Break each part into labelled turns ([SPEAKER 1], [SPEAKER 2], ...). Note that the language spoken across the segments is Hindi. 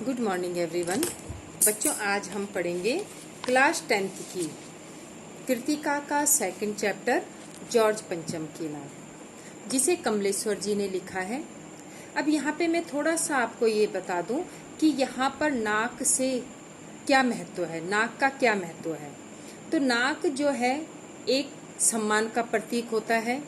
[SPEAKER 1] Good morning everyone. बच्चों, आज हम पढ़ेंगे क्लास 10th की कृतिका का सेकंड चैप्टर जॉर्ज पंचम की नाक, जिसे कमलेश्वर जी ने लिखा है। अब यहाँ पे मैं थोड़ा सा आपको ये बता दूं कि यहाँ पर नाक से क्या महत्व है, नाक का क्या महत्व है। तो नाक जो है एक सम्मान का प्रतीक होता है।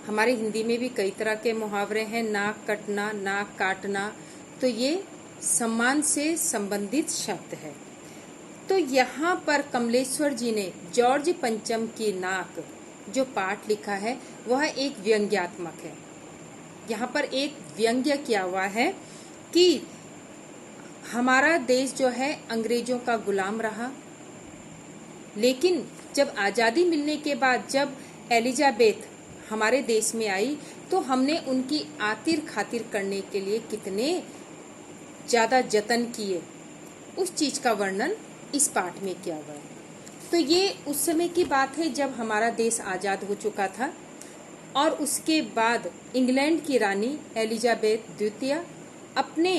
[SPEAKER 1] हमारे हिंदी में भी कई तरह के मुहावरे हैं, नाक कटना, नाक काटना, तो ये सम्मान से संबंधित शब्द है। तो यहाँ पर कमलेश्वर जी ने जॉर्ज पंचम की नाक जो पाठ लिखा है वह एक व्यंग्यात्मक है। यहाँ पर एक व्यंग्य किया हुआ है कि हमारा देश जो है अंग्रेजों का गुलाम रहा, लेकिन जब आज़ादी मिलने के बाद जब एलिजाबेथ हमारे देश में आई तो हमने उनकी आतिर खातिर करने के लिए कितने ज़्यादा जतन किए, उस चीज़ का वर्णन इस पाठ में किया हुआ है। तो ये उस समय की बात है जब हमारा देश आज़ाद हो चुका था और उसके बाद इंग्लैंड की रानी एलिजाबेथ द्वितीय अपने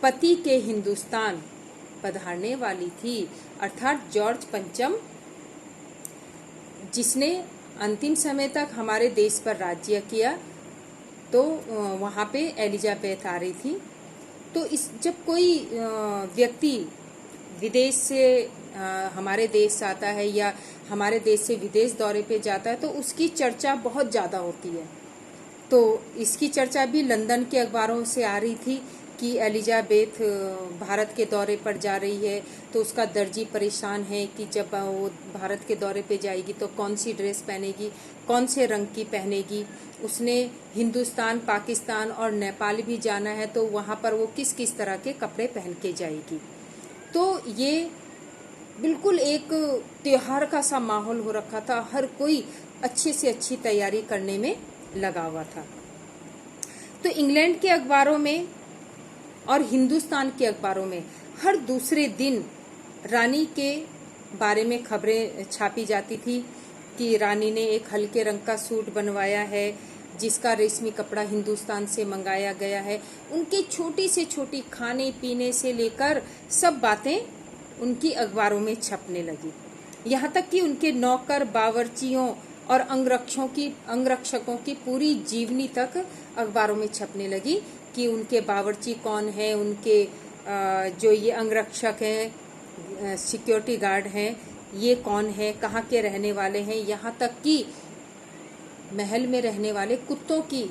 [SPEAKER 1] पति के हिंदुस्तान पधारने वाली थी, अर्थात जॉर्ज पंचम, जिसने अंतिम समय तक हमारे देश पर राज्य किया। तो वहाँ पे एलिजाबेथ आ रही थी। तो जब कोई व्यक्ति विदेश से हमारे देश आता है या हमारे देश से विदेश दौरे पे जाता है तो उसकी चर्चा बहुत ज़्यादा होती है। तो इसकी चर्चा भी लंदन के अखबारों से आ रही थी कि एलिजाबेथ भारत के दौरे पर जा रही है, तो उसका दर्जी परेशान है कि जब वो भारत के दौरे पे जाएगी तो कौन सी ड्रेस पहनेगी, कौन से रंग की पहनेगी। उसने हिंदुस्तान, पाकिस्तान और नेपाल भी जाना है, तो वहाँ पर वो किस किस तरह के कपड़े पहन के जाएगी। तो ये बिल्कुल एक त्योहार का सा माहौल हो रखा था, हर कोई अच्छे से अच्छी तैयारी करने में लगा हुआ था। तो इंग्लैंड के अखबारों में और हिंदुस्तान के अखबारों में हर दूसरे दिन रानी के बारे में खबरें छापी जाती थी कि रानी ने एक हल्के रंग का सूट बनवाया है जिसका रेशमी कपड़ा हिंदुस्तान से मंगाया गया है। उनकी छोटी से छोटी खाने पीने से लेकर सब बातें उनकी अखबारों में छपने लगी। यहाँ तक कि उनके नौकर, बावर्चियों और अंगरक्षकों की पूरी जीवनी तक अखबारों में छपने लगी कि उनके बावर्ची कौन है, उनके जो ये अंगरक्षक हैं, सिक्योरिटी गार्ड हैं, ये कौन है, कहाँ के रहने वाले हैं। यहाँ तक कि महल में रहने वाले कुत्तों की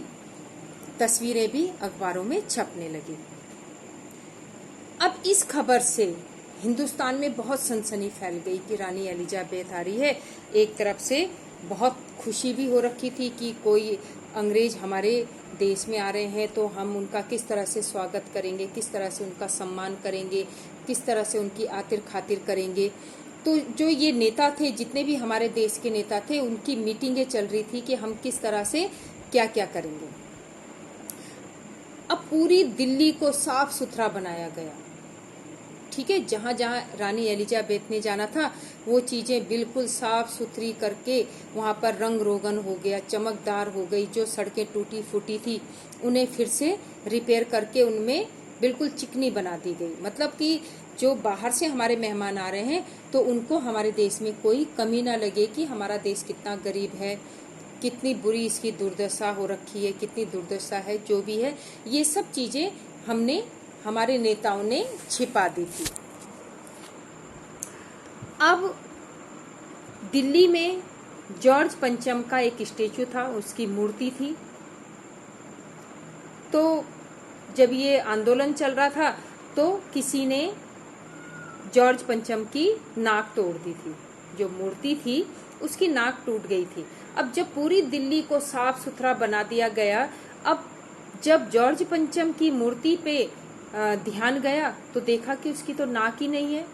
[SPEAKER 1] तस्वीरें भी अखबारों में छपने लगी। अब इस खबर से हिंदुस्तान में बहुत सनसनी फैल गई कि रानी एलिजाबेथ आ रही है। एक तरफ से बहुत खुशी भी हो रखी थी कि कोई अंग्रेज हमारे देश में आ रहे हैं, तो हम उनका किस तरह से स्वागत करेंगे, किस तरह से उनका सम्मान करेंगे, किस तरह से उनकी आतिर खातिर करेंगे। तो जो ये नेता थे, जितने भी हमारे देश के नेता थे, उनकी मीटिंगें चल रही थी कि हम किस तरह से क्या क्या करेंगे। अब पूरी दिल्ली को साफ सुथरा बनाया गया, ठीक है। जहाँ जहाँ रानी एलिजाबेथ ने जाना था वो चीज़ें बिल्कुल साफ सुथरी करके वहाँ पर रंग रोगन हो गया, चमकदार हो गई। जो सड़कें टूटी फूटी थी उन्हें फिर से रिपेयर करके उनमें बिल्कुल चिकनी बना दी गई। मतलब कि जो बाहर से हमारे मेहमान आ रहे हैं तो उनको हमारे देश में कोई कमी ना लगे कि हमारा देश कितना गरीब है, कितनी बुरी इसकी दुर्दशा हो रखी है, कितनी दुर्दशा है, जो भी है, ये सब चीज़ें हमारे नेताओं ने छिपा दी थी। अब दिल्ली में जॉर्ज पंचम का एक स्टेचू था, उसकी मूर्ति थी। तो जब ये आंदोलन चल रहा था तो किसी ने जॉर्ज पंचम की नाक तोड़ दी थी। जो मूर्ति थी उसकी नाक टूट गई थी। अब जब पूरी दिल्ली को साफ सुथरा बना दिया गया, अब जब जॉर्ज पंचम की मूर्ति पे ध्यान गया तो देखा कि उसकी तो नाक ही नहीं है।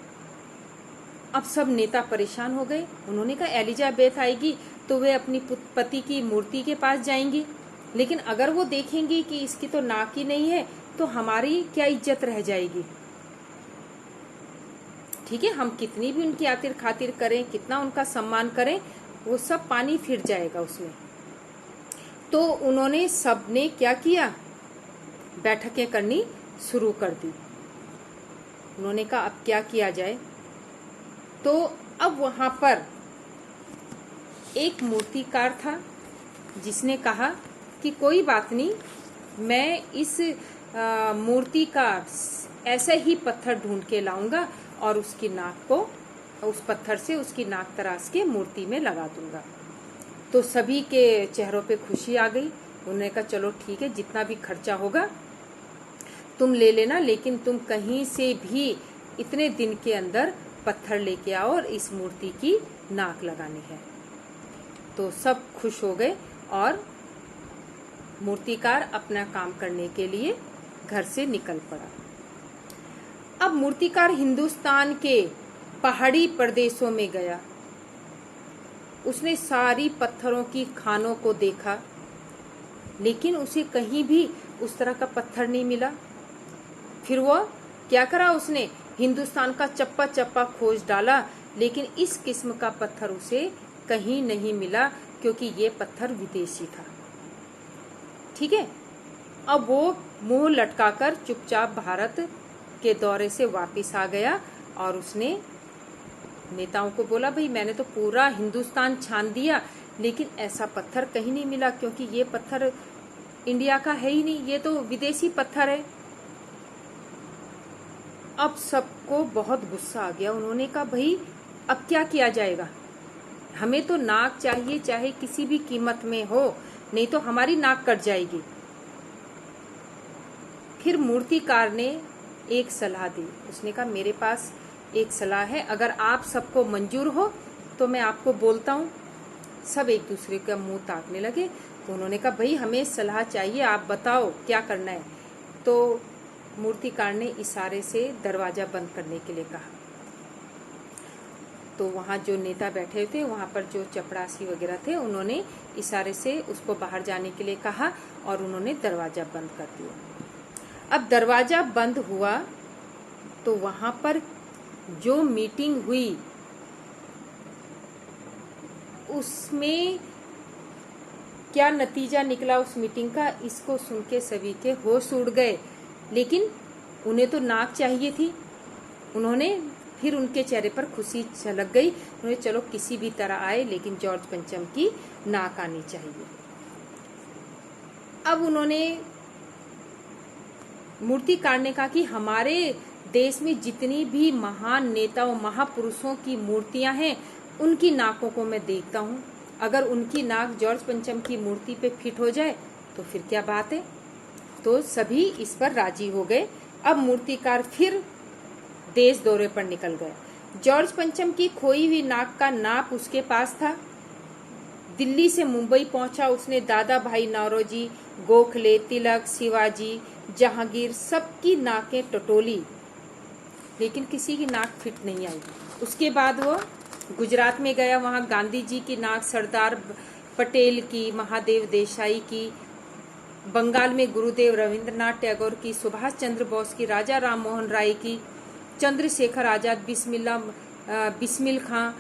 [SPEAKER 1] अब सब नेता परेशान हो गए। उन्होंने कहा एलिजाबेथ आएगी तो वे अपनी पति की मूर्ति के पास जाएंगी, लेकिन अगर वो देखेंगी कि इसकी तो नाक ही नहीं है तो हमारी क्या इज्जत रह जाएगी। ठीक है, हम कितनी भी उनकी आतिर खातिर करें, कितना उनका सम्मान करें, वो सब पानी फिर जाएगा उसमें। तो उन्होंने सबने क्या किया, बैठकें करनी शुरू कर दी। उन्होंने कहा अब क्या किया जाए। तो अब वहां पर एक मूर्तिकार था जिसने कहा कि कोई बात नहीं, मैं इस मूर्ति का ऐसा ही पत्थर ढूंढ के लाऊंगा और उसकी नाक को उस पत्थर से उसकी नाक तराश के मूर्ति में लगा दूंगा। तो सभी के चेहरों पे खुशी आ गई। उन्होंने कहा चलो ठीक है, जितना भी खर्चा होगा तुम ले लेना, लेकिन तुम कहीं से भी इतने दिन के अंदर पत्थर लेके आओ और इस मूर्ति की नाक लगानी है। तो सब खुश हो गए और मूर्तिकार अपना काम करने के लिए घर से निकल पड़ा। अब मूर्तिकार हिंदुस्तान के पहाड़ी प्रदेशों में गया। उसने सारी पत्थरों की खानों को देखा, लेकिन उसे कहीं भी उस तरह का पत्थर नहीं मिला। फिर वो क्या करा, उसने हिंदुस्तान का चप्पा चप्पा खोज डाला, लेकिन इस किस्म का पत्थर उसे कहीं नहीं मिला, क्योंकि ये पत्थर विदेशी था। ठीक है। अब वो मुंह लटकाकर चुपचाप भारत के दौरे से वापस आ गया और उसने नेताओं को बोला, भाई मैंने तो पूरा हिंदुस्तान छान दिया, लेकिन ऐसा पत्थर कहीं नहीं मिला, क्योंकि ये पत्थर इंडिया का है ही नहीं, ये तो विदेशी पत्थर है। अब सबको बहुत गुस्सा आ गया। उन्होंने कहा भाई अब क्या किया जाएगा, हमें तो नाक चाहिए, चाहे किसी भी कीमत में हो, नहीं तो हमारी नाक कट जाएगी। फिर मूर्तिकार ने एक सलाह दी। उसने कहा मेरे पास एक सलाह है, अगर आप सबको मंजूर हो तो मैं आपको बोलता हूँ। सब एक दूसरे का मुंह ताकने लगे। तो उन्होंने कहा भाई हमें सलाह चाहिए, आप बताओ क्या करना है। तो मूर्तिकार ने इशारे से दरवाजा बंद करने के लिए कहा। तो वहाँ जो नेता बैठे थे, वहाँ पर जो चपरासी वगैरह थे, उन्होंने इशारे से उसको बाहर जाने के लिए कहा और उन्होंने दरवाजा बंद कर दिया। अब दरवाजा बंद हुआ तो वहाँ पर जो मीटिंग हुई उसमें क्या नतीजा निकला उस मीटिंग का, इसको सुन के सभी के होश उड़ गए। लेकिन उन्हें तो नाक चाहिए थी। उन्होंने फिर उनके चेहरे पर खुशी झलक गई। उन्होंने चलो किसी भी तरह आए, लेकिन जॉर्ज पंचम की नाक आनी चाहिए। अब उन्होंने मूर्तिकार ने कहा कि हमारे देश में जितनी भी महान नेताओं महापुरुषों की मूर्तियां हैं, उनकी नाकों को मैं देखता हूँ। अगर उनकी नाक जॉर्ज पंचम की मूर्ति पे फिट हो जाए तो फिर क्या बात है। तो सभी इस पर राजी हो गए। अब मूर्तिकार फिर देश दौरे पर निकल गए। जॉर्ज पंचम की खोई हुई नाक का नाप उसके पास था। दिल्ली से मुंबई पहुंचा। उसने दादा भाई नौरोजी, गोखले, तिलक, शिवाजी, जहांगीर सबकी नाकें टटोली, लेकिन किसी की नाक फिट नहीं आई। उसके बाद वो गुजरात में गया। वहां गांधी जी की नाक, सरदार पटेल की, महादेव देसाई की, बंगाल में गुरुदेव रविंद्रनाथ टैगोर की, सुभाष चंद्र बोस की, राजा राम मोहन राय की, चंद्रशेखर आजाद, बिस्मिल खां,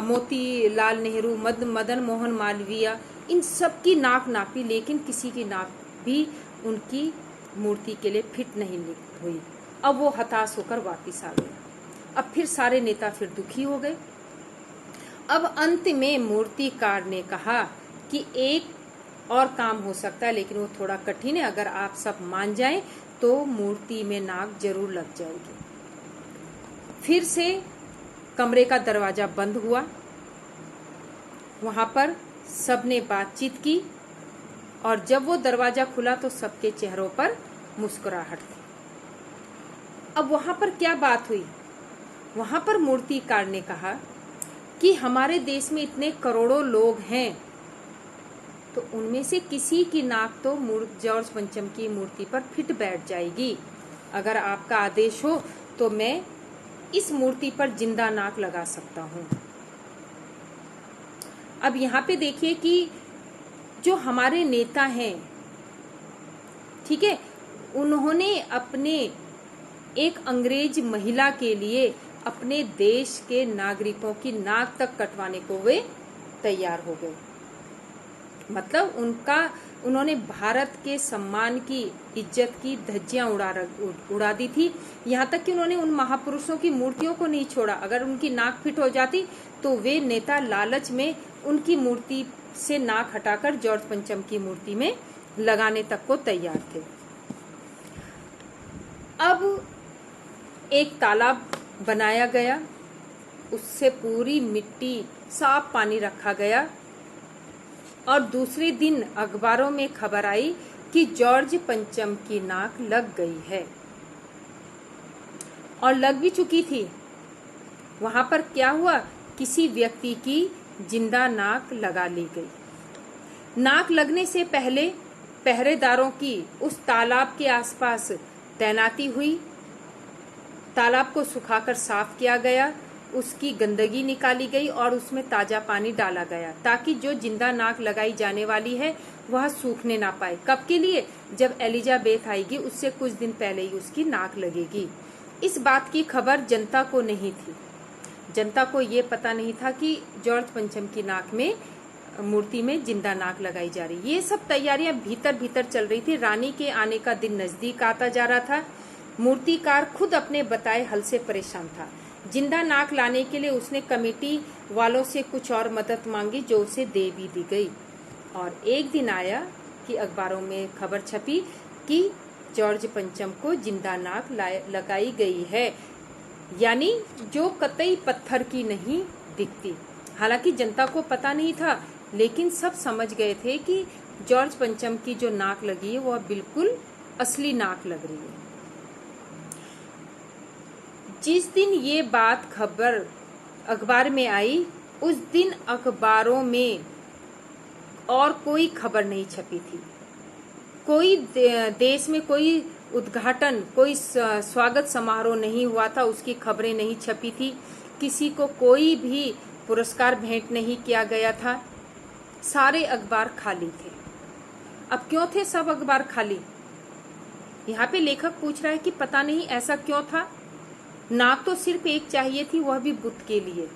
[SPEAKER 1] मोती लाल नेहरू, मदन मोहन मालवीय, इन सब की नाक नापी, लेकिन किसी की नाक भी उनकी मूर्ति के लिए फिट नहीं हुई। अब वो हताश होकर वापिस आ गया। अब फिर सारे नेता फिर दुखी हो गए। अब अंत में मूर्तिकार ने कहा कि एक और काम हो सकता है, लेकिन वो थोड़ा कठिन है। अगर आप सब मान जाएं तो मूर्ति में नाक जरूर लग जाएगी। फिर से कमरे का दरवाजा बंद हुआ। वहां पर सबने बातचीत की और जब वो दरवाजा खुला तो सबके चेहरों पर मुस्कुराहट थी। अब वहां पर क्या बात हुई? वहां पर मूर्तिकार ने कहा कि हमारे देश में इतने करोड़ों लोग हैं, तो उनमें से किसी की नाक तो जॉर्ज पंचम की मूर्ति पर फिट बैठ जाएगी। अगर आपका आदेश हो तो मैं इस मूर्ति पर जिंदा नाक लगा सकता हूँ। अब यहाँ पे देखिए कि जो हमारे नेता हैं, ठीक है, उन्होंने अपने एक अंग्रेज महिला के लिए अपने देश के नागरिकों की नाक तक कटवाने को वे तैयार हो गए। मतलब उन्होंने भारत के सम्मान की, इज्जत की धज्जियां उड़ा दी थी। यहाँ तक कि उन्होंने उन महापुरुषों की मूर्तियों को नहीं छोड़ा। अगर उनकी नाक फिट हो जाती तो वे नेता लालच में उनकी मूर्ति से नाक हटाकर जॉर्ज पंचम की मूर्ति में लगाने तक को तैयार थे। अब एक तालाब बनाया गया, उससे पूरी मिट्टी, साफ पानी रखा गया और दूसरे दिन अखबारों में खबर आई कि जॉर्ज पंचम की नाक लग गई है और लग भी चुकी थी। वहां पर क्या हुआ, किसी व्यक्ति की जिंदा नाक लगा ली गई। नाक लगने से पहले पहरेदारों की उस तालाब के आसपास तैनाती हुई। तालाब को सुखाकर साफ किया गया, उसकी गंदगी निकाली गई और उसमें ताजा पानी डाला गया ताकि जो जिंदा नाक लगाई जाने वाली है वह सूखने ना पाए। कब के लिए, जब एलिजाबेथ आएगी उससे कुछ दिन पहले ही उसकी नाक लगेगी। इस बात की खबर जनता को नहीं थी। जनता को ये पता नहीं था कि जॉर्ज पंचम की नाक में, मूर्ति में जिंदा नाक लगाई जा रही। ये सब तैयारियां भीतर भीतर चल रही थी। रानी के आने का दिन नजदीक आता जा रहा था। मूर्तिकार खुद अपने बताए हल से परेशान था। जिंदा नाक लाने के लिए उसने कमेटी वालों से कुछ और मदद मांगी जो उसे दे भी दी गई। और एक दिन आया कि अखबारों में खबर छपी कि जॉर्ज पंचम को जिंदा नाक लगाई गई है, यानी जो कतई पत्थर की नहीं दिखती। हालांकि जनता को पता नहीं था, लेकिन सब समझ गए थे कि जॉर्ज पंचम की जो नाक लगी है वह बिल्कुल असली नाक लग रही है। जिस दिन ये बात खबर अखबार में आई, उस दिन अखबारों में और कोई खबर नहीं छपी थी। कोई देश में कोई उद्घाटन, कोई स्वागत समारोह नहीं हुआ था, उसकी खबरें नहीं छपी थी। किसी को कोई भी पुरस्कार भेंट नहीं किया गया था। सारे अखबार खाली थे। अब क्यों थे सब अखबार खाली? यहाँ पे लेखक पूछ रहा है कि पता नहीं ऐसा क्यों था। नाक तो सिर्फ एक चाहिए थी, वह भी बुद्ध के लिए।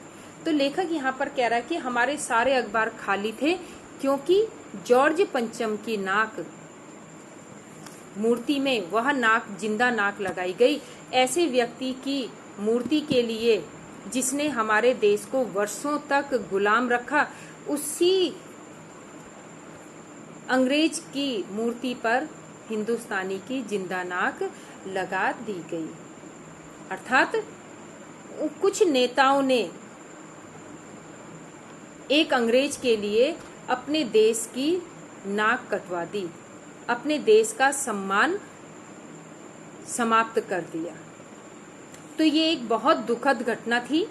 [SPEAKER 1] तो लेखक यहाँ पर कह रहा है कि हमारे सारे अखबार खाली थे क्योंकि जॉर्ज पंचम की नाक, मूर्ति में वह नाक, जिंदा नाक लगाई गई। ऐसे व्यक्ति की मूर्ति के लिए जिसने हमारे देश को वर्षों तक गुलाम रखा, उसी अंग्रेज की मूर्ति पर हिंदुस्तानी की जिंदा नाक लगा दी गई। अर्थात कुछ नेताओं ने एक अंग्रेज के लिए अपने देश की नाक कटवा दी, अपने देश का सम्मान समाप्त कर दिया। तो ये एक बहुत दुखद घटना थी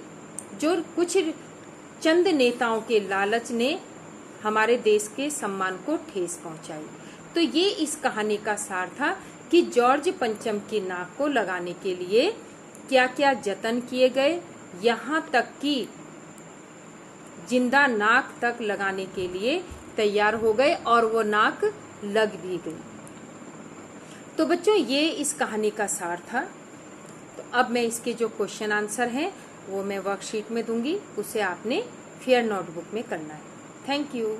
[SPEAKER 1] जो कुछ चंद नेताओं के लालच ने हमारे देश के सम्मान को ठेस पहुंचाई। तो ये इस कहानी का सार था कि जॉर्ज पंचम की नाक को लगाने के लिए क्या क्या जतन किए गए, यहाँ तक कि जिंदा नाक तक लगाने के लिए तैयार हो गए और वो नाक लग भी गई। तो बच्चों, ये इस कहानी का सार था। तो अब मैं इसके जो क्वेश्चन आंसर हैं वो मैं वर्कशीट में दूंगी, उसे आपने फेयर नोटबुक में करना है। Thank you.